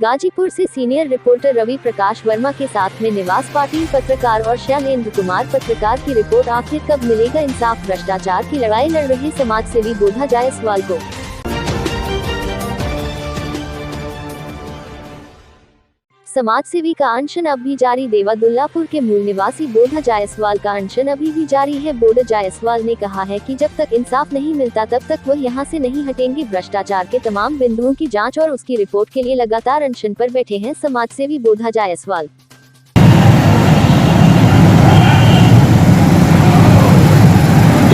गाजीपुर से senior reporter Ravi Prakash Verma के साथ में निवास पाटिल पत्रकार और शैलेंद्र कुमार पत्रकार की रिपोर्ट। आखिर कब मिलेगा इंसाफ? भ्रष्टाचार की लड़ाई लड़ रहे समाज सेवी बोधा जायसवाल को समाज सेवी का अनशन अब भी जारी। देवादुल्लापुर के मूल निवासी बोधा जायसवाल का अनशन अभी भी जारी है। बोधा जायसवाल ने कहा है कि जब तक इंसाफ नहीं मिलता तब तक वह यहां से नहीं हटेंगे। भ्रष्टाचार के तमाम बिंदुओं की जांच और उसकी रिपोर्ट के लिए लगातार अनशन पर बैठे हैं समाज सेवी बोधा जायसवाल।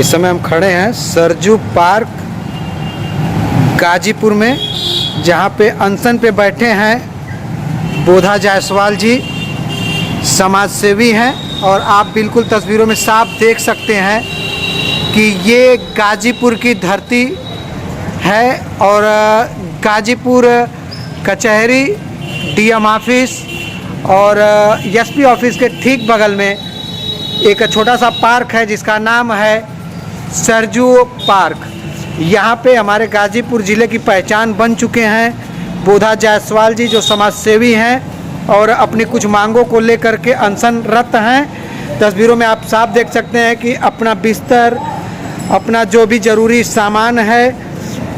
इस समय हम खड़े हैं सरजू पार्क गाजीपुर में, जहां पे अनशन पे बैठे हैं बोधा जायसवाल जी, समाज सेवी हैं। और आप बिल्कुल तस्वीरों में साफ देख सकते हैं कि ये गाजीपुर की धरती है और गाजीपुर कचहरी, डीएम ऑफिस और एसपी ऑफिस के ठीक बगल में एक छोटा सा पार्क है जिसका नाम है सरजू पार्क। यहाँ पे हमारे गाजीपुर ज़िले की पहचान बन चुके हैं बोधा जायसवाल जी, जो समाज सेवी हैं और अपनी कुछ मांगों को लेकर के अनशनरत हैं। तस्वीरों में आप साफ देख सकते हैं कि अपना बिस्तर, अपना जो भी ज़रूरी सामान है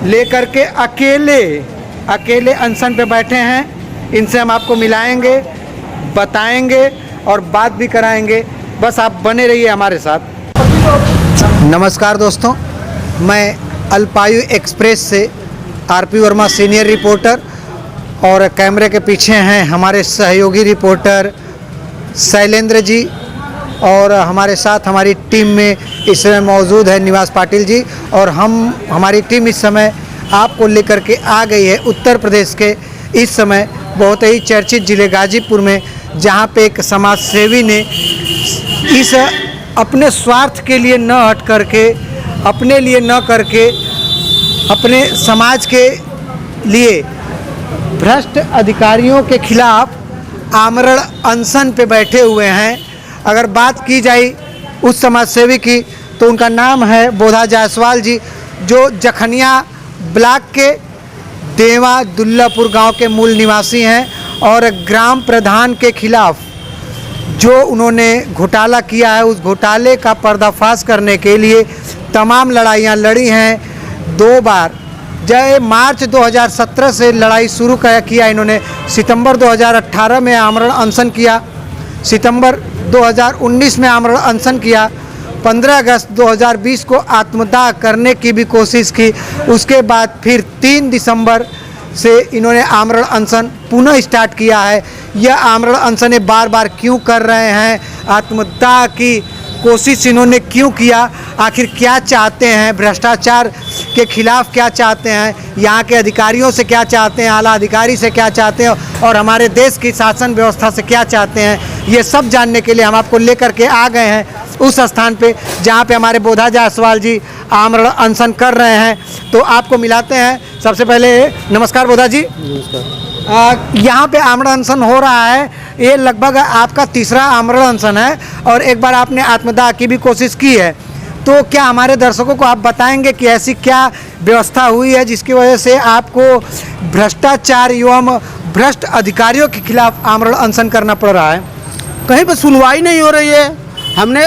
लेकर के अकेले अनशन पे बैठे हैं। इनसे हम आपको मिलाएंगे, बताएंगे और बात भी कराएंगे। बस आप बने रहिए हमारे साथ। नमस्कार दोस्तों, मैं अल्पायु एक्सप्रेस से आरपी वर्मा सीनियर रिपोर्टर और कैमरे के पीछे हैं हमारे सहयोगी रिपोर्टर शैलेंद्र जी और हमारे साथ हमारी टीम में इस समय मौजूद है निवास पाटिल जी। और हमारी टीम इस समय आपको लेकर के आ गई है उत्तर प्रदेश के इस समय बहुत ही चर्चित ज़िले गाजीपुर में, जहां पे एक समाज सेवी ने इस अपने स्वार्थ के लिए न हट करके, अपने लिए न करके, अपने समाज के लिए भ्रष्ट अधिकारियों के खिलाफ आमरण अनशन पे बैठे हुए हैं। अगर बात की जाए उस समाज सेवी की तो उनका नाम है बोधा जायसवाल जी, जो जखनिया ब्लॉक के देवादुल्लापुर गांव के मूल निवासी हैं और ग्राम प्रधान के खिलाफ जो उन्होंने घोटाला किया है उस घोटाले का पर्दाफाश करने के लिए तमाम लड़ाइयाँ लड़ी हैं। 2 बार मार्च 2017 से लड़ाई शुरू किया इन्होंने। सितंबर 2018 में आमरण अनशन किया, सितंबर 2019 में आमरण अनशन किया, 15 अगस्त 2020 को आत्मदाह करने की भी कोशिश की। उसके बाद फिर 3 दिसंबर से इन्होंने आमरण अनशन पुनः स्टार्ट किया है। यह आमरण अनशन बार बार क्यों कर रहे हैं? आत्मदाह की कोशिश इन्होंने क्यों किया? आखिर क्या चाहते हैं? भ्रष्टाचार के खिलाफ क्या चाहते हैं? यहाँ के अधिकारियों से क्या चाहते हैं? आला अधिकारी से क्या चाहते हैं? और हमारे देश की शासन व्यवस्था से क्या चाहते हैं? ये सब जानने के लिए हम आपको लेकर के आ गए हैं उस स्थान पे जहाँ पे हमारे बोधा जायसवाल जी आमरण अनशन कर रहे हैं। तो आपको मिलाते हैं। सबसे पहले नमस्कार बोधा जी। नमस्कार। यहाँ पे आमरण अनशन हो रहा है, ये लगभग आपका तीसरा आमरण अनशन है और एक बार आपने आत्मदाह की भी कोशिश की है। तो क्या हमारे दर्शकों को आप बताएंगे कि ऐसी क्या व्यवस्था हुई है जिसकी वजह से आपको भ्रष्टाचार एवं भ्रष्ट अधिकारियों के खिलाफ आमरण अनशन करना पड़ रहा है? कहीं पर सुनवाई नहीं हो रही है। हमने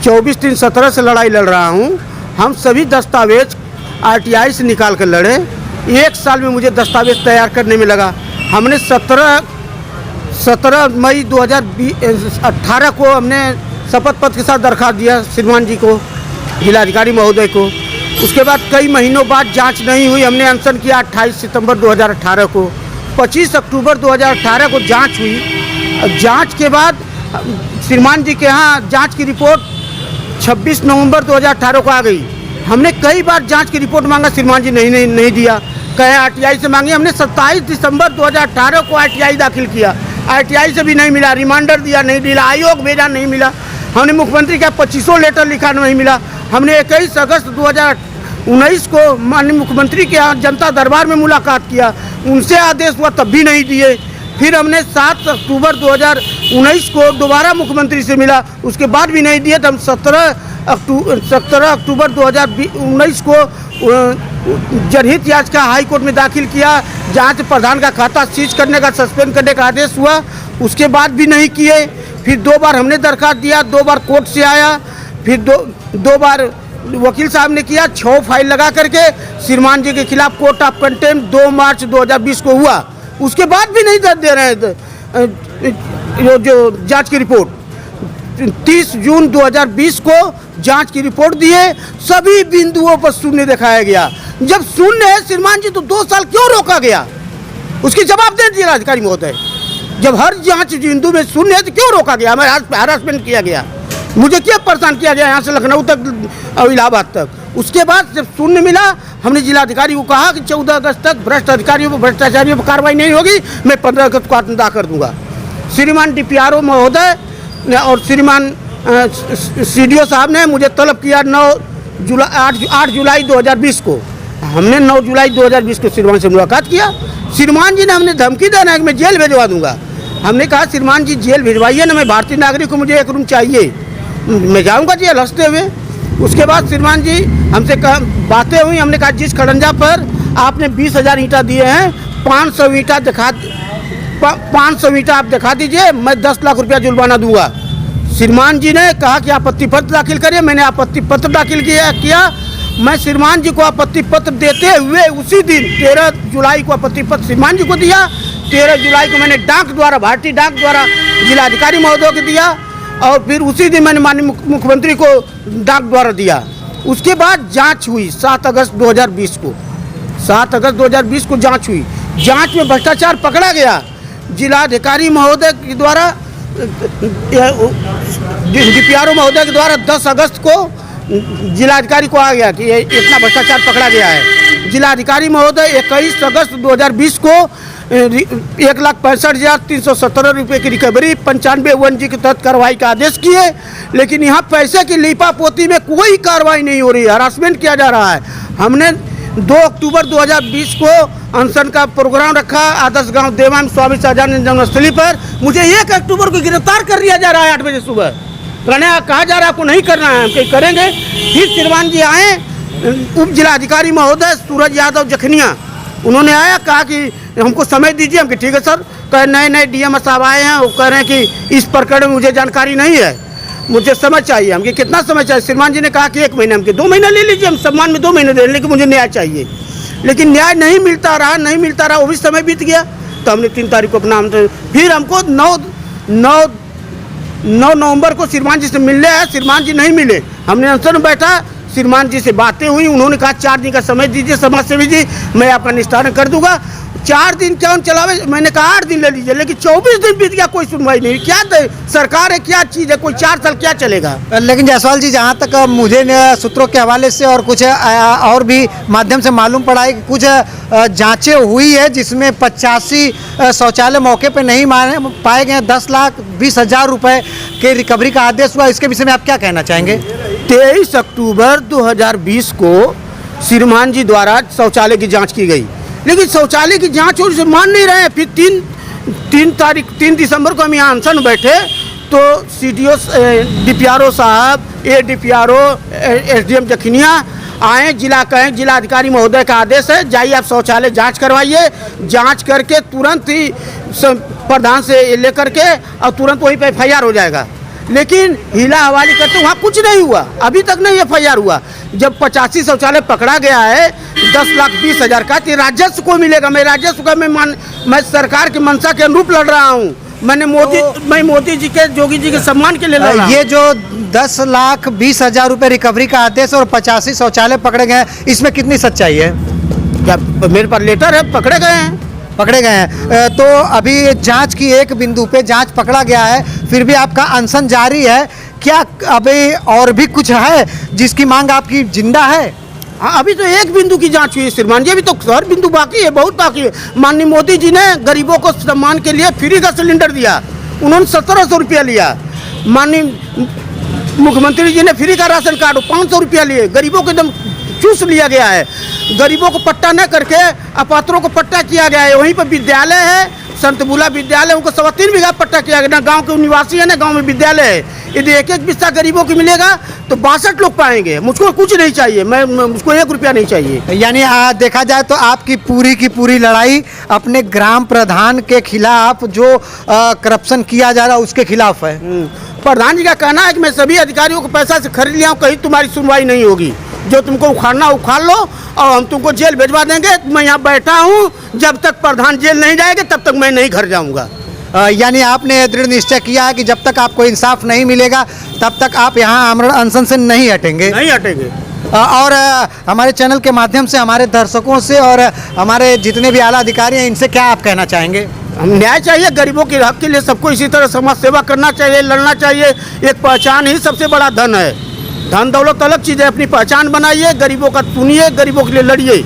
24/3/17 से लड़ाई लड़ रहा हूँ। हम सभी दस्तावेज आरटीआई से निकाल कर लड़े। 1 साल में मुझे दस्तावेज तैयार करने में लगा। हमने 17 मई 2018 को हमने शपथ पत्र के साथ दरखास्त दिया श्रीमान जी को, जिलाधिकारी महोदय को। उसके बाद कई महीनों बाद जांच नहीं हुई। हमने अनशन किया 28 सितंबर 2018 को। 25 अक्टूबर 2018 को जांच हुई। जांच के बाद श्रीमान जी के यहाँ जांच की रिपोर्ट 26 नवंबर 2018 को आ गई। हमने कई बार जांच की रिपोर्ट मांगा, श्रीमान जी नहीं दिया। कहे आरटीआई से मांगी। हमने 27 दिसंबर 2018 को आरटीआई दाखिल किया, आरटीआई से भी नहीं मिला। रिमांडर दिया, नहीं मिला। आयोग भेजा, नहीं मिला। हमने मुख्यमंत्री का 25 लेटर लिखा, नहीं मिला। हमने 21 अगस्त 2019 को माननीय मुख्यमंत्री के यहाँ जनता दरबार में मुलाकात किया, उनसे आदेश हुआ, तब भी नहीं दिए। फिर हमने 7 अक्टूबर 2019 को दोबारा मुख्यमंत्री से मिला, उसके बाद भी नहीं दिए। तो हम 17 अक्टूबर 2019 को जनहित याचिका हाई कोर्ट में दाखिल किया, जांच प्रधान का खाता सीज करने का, सस्पेंड करने का आदेश हुआ, उसके बाद भी नहीं किए। फिर 2 बार हमने दरखास्त दिया, 2 बार कोर्ट से आया, फिर दो बार वकील साहब ने किया, 6 फाइल लगा करके श्रीमान जी के खिलाफ कोर्ट ऑफ कंटेम्प्ट 2 मार्च 2020 को हुआ। उसके बाद भी नहीं दे रहे हैं जो जांच की रिपोर्ट। 30 जून 2020 को जांच की रिपोर्ट दिए, सभी बिंदुओं पर शून्य दिखाया गया। जब शून्य है श्रीमान जी तो 2 साल क्यों रोका गया, उसकी जवाब दे दीजिए अधिकारी महोदय। जब हर जांच बिंदु में शून्य है तो क्यों रोका गया, हमें हरासमेंट किया गया, मुझे क्या परेशान किया गया यहाँ से लखनऊ तक और इलाहाबाद तक। उसके बाद जब शून्य मिला, हमने जिलाधिकारी को कहा कि 14 अगस्त तक भ्रष्ट अधिकारियों पर, भ्रष्टाचारियों पर कार्रवाई नहीं होगी, मैं 15 अगस्त को आत्मदाह कर दूंगा। श्रीमान DPRO महोदय और श्रीमान CDO साहब ने मुझे तलब किया 8 जुलाई 2020 को। हमने 9 जुलाई 2020 को श्रीमान से मुलाकात किया। श्रीमान जी ने हमने धमकी देना है कि मैं जेल भिजवा दूंगा। हमने कहा श्रीमान जी जेल भिजवाइए ना, मैं भारतीय नागरिक को, मुझे 1 रूम चाहिए, मैं जाऊंगा जेल, हंसते हुए। उसके बाद श्रीमान जी हमसे बातें हुई, हमने कहा जिस खड़ंजा पर आपने 20,000 ईंटा दिए हैं, 500 ईंटा आप दिखा दीजिए, मैं 10 लाख रुपया जुर्माना दूंगा। श्रीमान जी ने कहा कि आपत्ति पत्र दाखिल करिए, मैंने आपत्ति पत्र दाखिल किया। मैं श्रीमान जी को आपत्ति पत्र देते हुए उसी दिन 13 जुलाई को आपत्ति पत्र श्रीमान जी को दिया। 13 जुलाई को मैंने डाक द्वारा, भारतीय डाक द्वारा जिलाधिकारी महोदय को दिया और फिर उसी दिन मैंने माननीय मुख्यमंत्री को डाक द्वारा दिया। उसके बाद जांच हुई 7 अगस्त 2020 को। 7 अगस्त 2020 को जांच हुई। जांच में भ्रष्टाचार पकड़ा गया। जिलाधिकारी महोदय के द्वारा, DPRO महोदय के द्वारा 10 अगस्त को जिलाधिकारी को आ गया कि इतना भ्रष्टाचार पकड़ा गया है। जिलाधिकारी महोदय 21 अगस्त 2020 को 1,65,317 रुपये की रिकवरी 95(1) के तहत कार्रवाई का आदेश किए, लेकिन यहाँ पैसे की लीपापोती में कोई कार्रवाई नहीं हो रही है, हरासमेंट किया जा रहा है। हमने 2 अक्टूबर 2020 को अनशन का प्रोग्राम रखा आदर्श गांव देवा में स्वामी शाहजहां जन्मस्थली पर। मुझे 1 अक्टूबर को गिरफ्तार कर लिया जा रहा है 8 बजे सुबह। कहा जा रहा है आपको नहीं करना है, हम कहीं करेंगे। फिर श्रीमान जी आए, उप जिलाधिकारी महोदय सूरज यादव जखनिया, उन्होंने आया, कहा कि हमको समय दीजिए। हम कि ठीक है सर। कहे नए DM साहब आए हैं, वो कह रहे हैं कि इस प्रकरण में मुझे जानकारी नहीं है, मुझे समय चाहिए। हम कि कितना समय चाहिए? श्रीमान जी ने कहा कि 1 महीना। हम कि 2 महीना ले लीजिए, हम सम्मान में 2 महीने दे, लेकिन मुझे न्याय चाहिए। लेकिन न्याय नहीं मिलता रहा, वो भी समय बीत गया। तो हमने 3 तारीख को अपना, फिर हमको 9 नवंबर को श्रीमान जी से मिलने आया, श्रीमान जी नहीं मिले। हमने अनशन में बैठा, श्रीमान जी से बातें हुई, उन्होंने कहा 4 दिन का समय दीजिए समाज सेवी जी, मैं आपका निस्तारण कर दूंगा। 4 दिन क्यों चलावे? मैंने कहा 8 दिन ले लीजिए, लेकिन 24 दिन बीत गया, कोई सुनवाई नहीं। क्या सरकार है, क्या चीज़ है, कोई 4 साल क्या चलेगा? लेकिन जायसवाल जी, जहाँ तक मुझे सूत्रों के हवाले से और कुछ और भी माध्यम से मालूम पड़ा है कि कुछ जांचें हुई है जिसमें 85 शौचालय मौके पे नहीं पाए गए, 10,20,000 रुपये के रिकवरी का आदेश हुआ। इसके विषय में आप क्या कहना चाहेंगे? 23 अक्टूबर 2020 को श्रीमान जी द्वारा शौचालय की जाँच की गई, लेकिन शौचालय की जांच और मान नहीं रहे हैं। फिर 3 दिसंबर को हम यहाँ अनशन बैठे तो CDO DPRO साहब, DPRO SDM जखनिया आए, जिलाधिकारी महोदय का आदेश है, जाइए आप शौचालय जांच करवाइए। जांच करके तुरंत ही प्रधान से लेकर के और तुरंत वहीं पे FIR हो जाएगा। लेकिन हिला हवाली करते वहाँ कुछ नहीं हुआ, अभी तक नहीं FIR हुआ। जब 85 शौचालय पकड़ा गया है 10,20,000 का, तो राजस्व को मिलेगा। मैं राजस्व का मैं सरकार की मंशा के अनुरूप लड़ रहा हूँ। मैं मोदी जी के, जोगी जी के सम्मान के लिए लड़ रहा हूँ। ये जो 10,20,000 रुपये रिकवरी का आदेश और 85 शौचालय पकड़े गए, इसमें कितनी सच्चाई है? क्या मेरे पास लेटर है, पकड़े गए हैं। तो अभी जांच की एक बिंदु पे जांच पकड़ा गया है, फिर भी आपका अनशन जारी है। क्या अभी और भी कुछ है जिसकी मांग आपकी जिंदा है? हाँ, अभी तो एक बिंदु की जांच हुई है श्रीमान जी, अभी तो हर बिंदु बाकी है, बहुत बाकी है। माननीय मोदी जी ने गरीबों को सम्मान के लिए फ्री का सिलेंडर दिया, उन्होंने 1700 रुपया लिया। माननीय मुख्यमंत्री जी ने फ्री का राशन कार्ड 500 रुपया लिए, गरीबों को एकदम चूस लिया गया है। गरीबों को पट्टा न करके अपात्रों को पट्टा किया गया है। वहीं पर विद्यालय है, संतबुला विद्यालय उनको 3.25 बीघा पट्टा किया गया, ना गांव के निवासी है ना गांव में विद्यालय है। यदि एक बिस्सा गरीबों को मिलेगा तो 62 लोग पाएंगे। मुझको कुछ नहीं चाहिए, मुझको 1 रुपया नहीं चाहिए। यानी देखा जाए तो आपकी पूरी की पूरी लड़ाई अपने ग्राम प्रधान के खिलाफ, जो करप्शन किया जा रहा है उसके खिलाफ है। प्रधान जी का कहना है कि मैं सभी अधिकारियों को पैसा से खरीद लिया हूँ, कहीं तुम्हारी सुनवाई नहीं होगी, जो तुमको उखाड़ना उखाड़ लो और हम तुमको जेल भिजवा देंगे। मैं यहाँ बैठा हूँ, जब तक प्रधान जेल नहीं जाएंगे तब तक मैं नहीं घर जाऊँगा। यानी आपने दृढ़ निश्चय किया है कि जब तक आपको इंसाफ नहीं मिलेगा तब तक आप यहाँ आमरण अनशन से नहीं हटेंगे। नहीं हटेंगे। और हमारे चैनल के माध्यम से हमारे दर्शकों से और हमारे जितने भी आला अधिकारी हैं इनसे क्या आप कहना चाहेंगे? हम न्याय चाहिए, गरीबों के हक के लिए सबको इसी तरह समाज सेवा करना चाहिए, लड़ना चाहिए। एक पहचान ही सबसे बड़ा धन है। धन दौलत अलग चीज़ है, अपनी पहचान बनाइए, गरीबों का सुनिए, गरीबों के लिए लड़िए।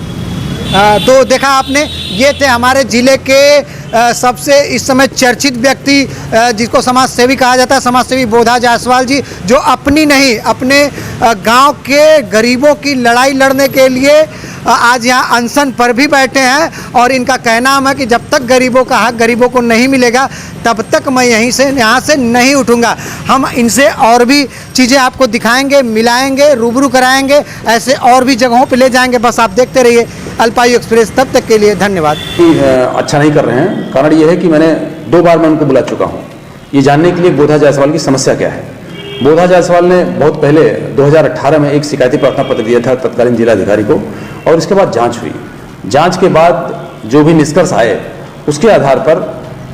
तो देखा आपने, ये थे हमारे ज़िले के सबसे इस समय चर्चित व्यक्ति, जिसको समाज सेवी कहा जाता है, समाज सेवी बोधा जायसवाल जी, जो अपनी नहीं अपने गांव के गरीबों की लड़ाई लड़ने के लिए आज यहाँ अनशन पर भी बैठे हैं। और इनका कहना है कि जब तक गरीबों का हक गरीबों को नहीं मिलेगा तब तक मैं यहाँ से नहीं उठूँगा। हम इनसे और भी चीज़ें आपको दिखाएंगे, मिलाएंगे, रूबरू कराएंगे, ऐसे और भी जगहों पे ले जाएंगे। बस आप देखते रहिए अल्पायु एक्सप्रेस। तब तक के लिए धन्यवाद। अच्छा नहीं कर रहे हैं, कारण ये है कि मैंने 2 बार मैं उनको बुला चुका हूँ ये जानने के लिए बोधा जायसवाल की समस्या क्या है। बोधा जायसवाल ने बहुत पहले 2018 में एक शिकायती प्रार्थना पत्र दिया था तत्कालीन जिलाधिकारी को, और इसके बाद जांच हुई। जांच के बाद जो भी निष्कर्ष आए उसके आधार पर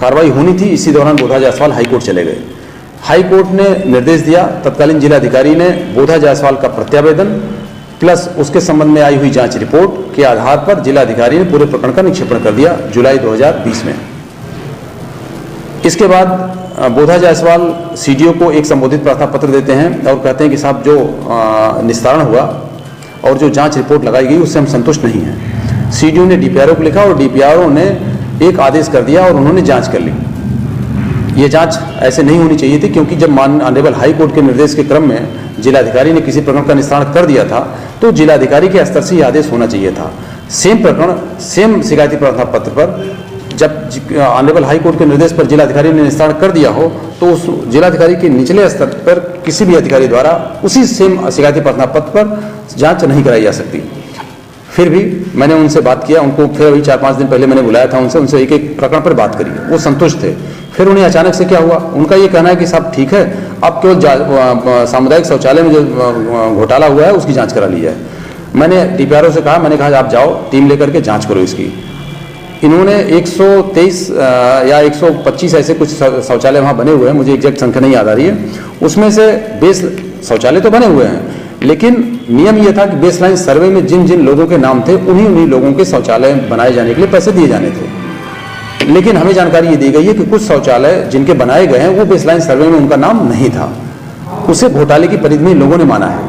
कार्रवाई होनी थी। इसी दौरान बोधा जायसवाल हाईकोर्ट चले गए। हाईकोर्ट ने निर्देश दिया, तत्कालीन जिलाधिकारी ने बोधा जायसवाल का प्रत्यावेदन प्लस उसके संबंध में आई हुई जांच रिपोर्ट के आधार पर जिलाधिकारी ने पूरे प्रकरण का निक्षेपण कर दिया जुलाई 2020 में। इसके बाद बोधा जायसवाल सीडीओ को एक संबोधित प्रार्थना पत्र देते हैं और कहते हैं कि साहब जो निस्तारण हुआ और जो जांच रिपोर्ट लगाई गई उससे हम संतुष्ट नहीं हैं। सीडीओ ने डीपीआरओ को लिखा और डीपीआरओ ने एक आदेश कर दिया और उन्होंने जांच कर ली। ये जांच ऐसे नहीं होनी चाहिए थी, क्योंकि जब ऑनरेबल हाई कोर्ट के निर्देश के क्रम में जिलाधिकारी ने किसी प्रकरण का निस्तारण कर दिया था तो जिलाधिकारी के स्तर से ये आदेश होना चाहिए था। सेम प्रकरण, सेम शिकायती प्रार्थना पत्र पर जब ऑनरेबल हाई कोर्ट के निर्देश पर जिलाधिकारी ने निस्तारण कर दिया हो तो उस जिलाधिकारी के निचले स्तर पर किसी भी अधिकारी द्वारा उसी सेम शिकायती प्रार्थना पत्र पर जांच नहीं कराई जा सकती। फिर भी मैंने उनसे बात किया, उनको फिर अभी 4-5 दिन पहले मैंने बुलाया था उनसे एक एक प्रकरण पर बात करी, वो संतुष्ट थे। फिर उन्हें अचानक से क्या हुआ, उनका ये कहना है कि साहब ठीक है, अब केवल सामुदायिक शौचालय में जो घोटाला हुआ है उसकी जाँच करा ली जाए। मैंने डीपीआरओ से कहा, मैंने कहा आप जाओ टीम लेकर के जाँच करो इसकी। इन्होंने 123 या 125 ऐसे कुछ शौचालय वहाँ बने हुए हैं, मुझे एग्जैक्ट संख्या नहीं याद आ रही है। उसमें से बेस शौचालय तो बने हुए हैं, लेकिन नियम यह था कि बेसलाइन सर्वे में जिन जिन लोगों के नाम थे उन्हीं लोगों के शौचालय बनाए जाने के लिए पैसे दिए जाने थे। लेकिन हमें जानकारी ये दी गई है कि कुछ शौचालय जिनके बनाए गए हैं वो बेसलाइन सर्वे में उनका नाम नहीं था। उसे घोटाले की परिधि में लोगों ने माना है।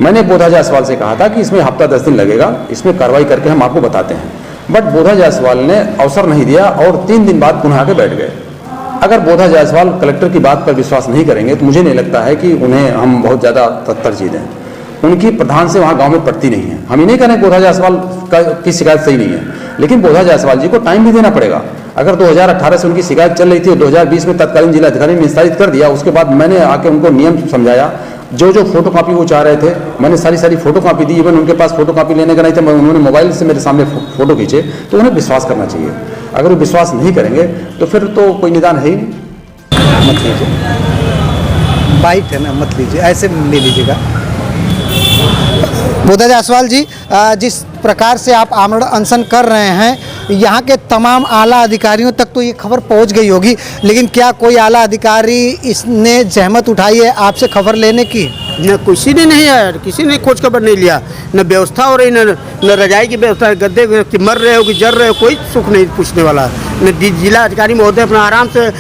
मैंने बोधा जायसवाल से कहा था कि इसमें हफ्ता 10 दिन लगेगा, इसमें कार्रवाई करके हम आपको बताते हैं, बट बोधा जायसवाल ने अवसर नहीं दिया और 3 दिन बाद पुनः आके बैठ गए। अगर बोधा जायसवाल कलेक्टर की बात पर विश्वास नहीं करेंगे तो मुझे नहीं लगता है कि उन्हें हम बहुत ज़्यादा तरजीह दें। उनकी प्रधान से वहाँ गांव में पड़ती नहीं है। हम ये नहीं कह रहे बोधा जायसवाल की शिकायत सही नहीं है, लेकिन बोधा जायसवाल जी को टाइम भी देना पड़ेगा। अगर 2018 से उनकी शिकायत चल रही थी और 2020 में तत्कालीन जिलाधिकारी ने निस्तारित कर दिया, उसके बाद मैंने आके उनको नियम समझाया। जो फोटो कॉपी वो चाह रहे थे मैंने सारी फोटो कॉपी दी। इवन उनके पास फोटो कॉपी लेने का नहीं था, उन्होंने मोबाइल से मेरे सामने फोटो खींचे। तो उन्हें विश्वास करना चाहिए। अगर वो विश्वास नहीं करेंगे तो फिर तो कोई निदान है ही नहीं। मत लीजिए, बाइट है ना, मत लीजिए, ऐसे ले लीजिएगा। बोधा जायसवाल जी, जिस प्रकार से आप आमरण अनशन कर रहे हैं, यहाँ के तमाम आला अधिकारियों तक तो ये खबर पहुँच गई होगी, लेकिन क्या कोई आला अधिकारी इसने जहमत उठाई है आपसे खबर लेने की? न किसी ने नहीं है, किसी ने खोज खबर नहीं लिया। न व्यवस्था हो रही, न रजाई की व्यवस्था, गद्दे कि मर रहे हो कि जर रहे हो, कोई सुख नहीं पूछने वाला। न जिला अधिकारी महोदय अपना आराम से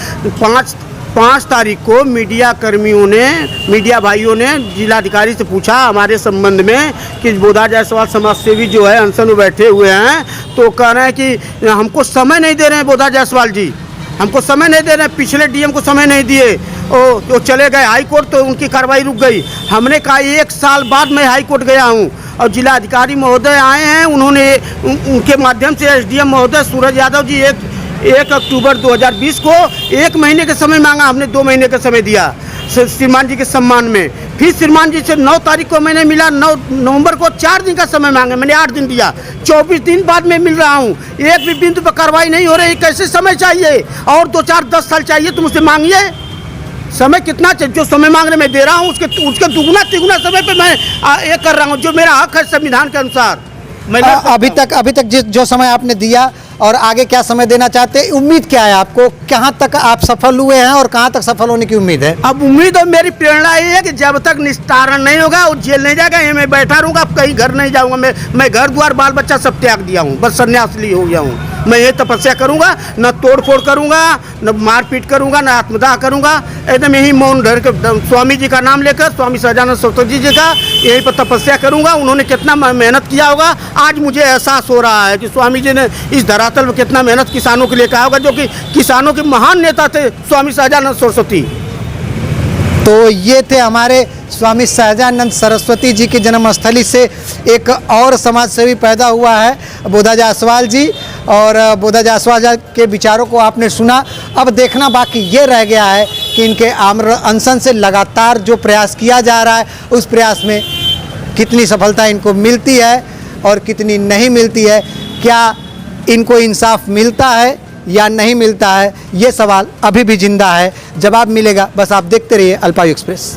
5 तारीख को मीडिया कर्मियों ने, मीडिया भाइयों ने जिलाधिकारी से पूछा हमारे संबंध में कि बोधा जायसवाल समाज सेवी जो है अनशन में बैठे हुए हैं, तो कह रहे हैं कि हमको समय नहीं दे रहे हैं बोधा जायसवाल जी, हमको समय नहीं दे रहे हैं। पिछले डीएम को समय नहीं दिए, वो चले गए हाई कोर्ट, तो उनकी कार्रवाई रुक गई। हमने कहा 1 साल बाद मैं हाई कोर्ट गया हूँ और जिलाधिकारी महोदय आए हैं, उन्होंने उनके माध्यम से एसडीएम महोदय सूरज यादव जी 1 अक्टूबर 2020 को 1 महीने का समय मांगा, हमने 2 महीने का समय दिया श्रीमान जी के सम्मान में। फिर श्रीमान जी से 9 तारीख को मैंने मिला, 9 नवंबर को 4 दिन का समय मांगे, मैंने 8 दिन दिया। 24 दिन बाद मैं मिल रहा हूँ, एक भी बिंदु पर कार्रवाई नहीं हो रही। कैसे समय चाहिए? और 2, 4, 10 साल चाहिए तो मुझसे मांगिए। समय कितना चाहिए? जो समय मांग रहे मैं दे रहा हूँ, उसके दुगुना तिगुना समय पे मैं ये कर रहा हूँ, जो मेरा हक है संविधान के अनुसार। अभी तक जो समय आपने दिया और आगे क्या समय देना चाहते हैं, उम्मीद क्या है आपको? कहाँ तक आप सफल हुए हैं और कहाँ तक सफल होने की उम्मीद है? अब उम्मीद और मेरी प्रेरणा ये है कि जब तक निस्तारण नहीं होगा वो जेल नहीं जाएगा, ये मैं बैठा रहूँगा, अब कहीं घर नहीं जाऊँगा। मैं घर द्वार बाल बच्चा सब त्याग दिया हूँ, बस सन्यास ली हो गया हूँ। मैं ये तपस्या करूँगा, न तोड़ फोड़ करूँगा, न मारपीट करूँगा, न आत्मदाह करूँगा। एकदम यही मौन धर के स्वामी जी का नाम लेकर, स्वामी सहजानंद सरस्वती जी का, यहीं पर तपस्या करूँगा। उन्होंने कितना मेहनत किया होगा, आज मुझे एहसास हो रहा है कि स्वामी जी ने इस धरातल में कितना मेहनत किसानों के लिए किया होगा, जो कि किसानों के महान नेता थे स्वामी सहजानंद सरस्वती। तो ये थे हमारे स्वामी सहजानंद सरस्वती जी की जन्मस्थली से एक और समाजसेवी पैदा हुआ है, बोधा जायसवाल जी। और बोधा जायसवाल के विचारों को आपने सुना। अब देखना बाकी ये रह गया है कि इनके आमरण अनशन से लगातार जो प्रयास किया जा रहा है, उस प्रयास में कितनी सफलता इनको मिलती है और कितनी नहीं मिलती है। क्या इनको इंसाफ मिलता है या नहीं मिलता है, ये सवाल अभी भी जिंदा है। जवाब मिलेगा, बस आप देखते रहिए अल्पायु एक्सप्रेस।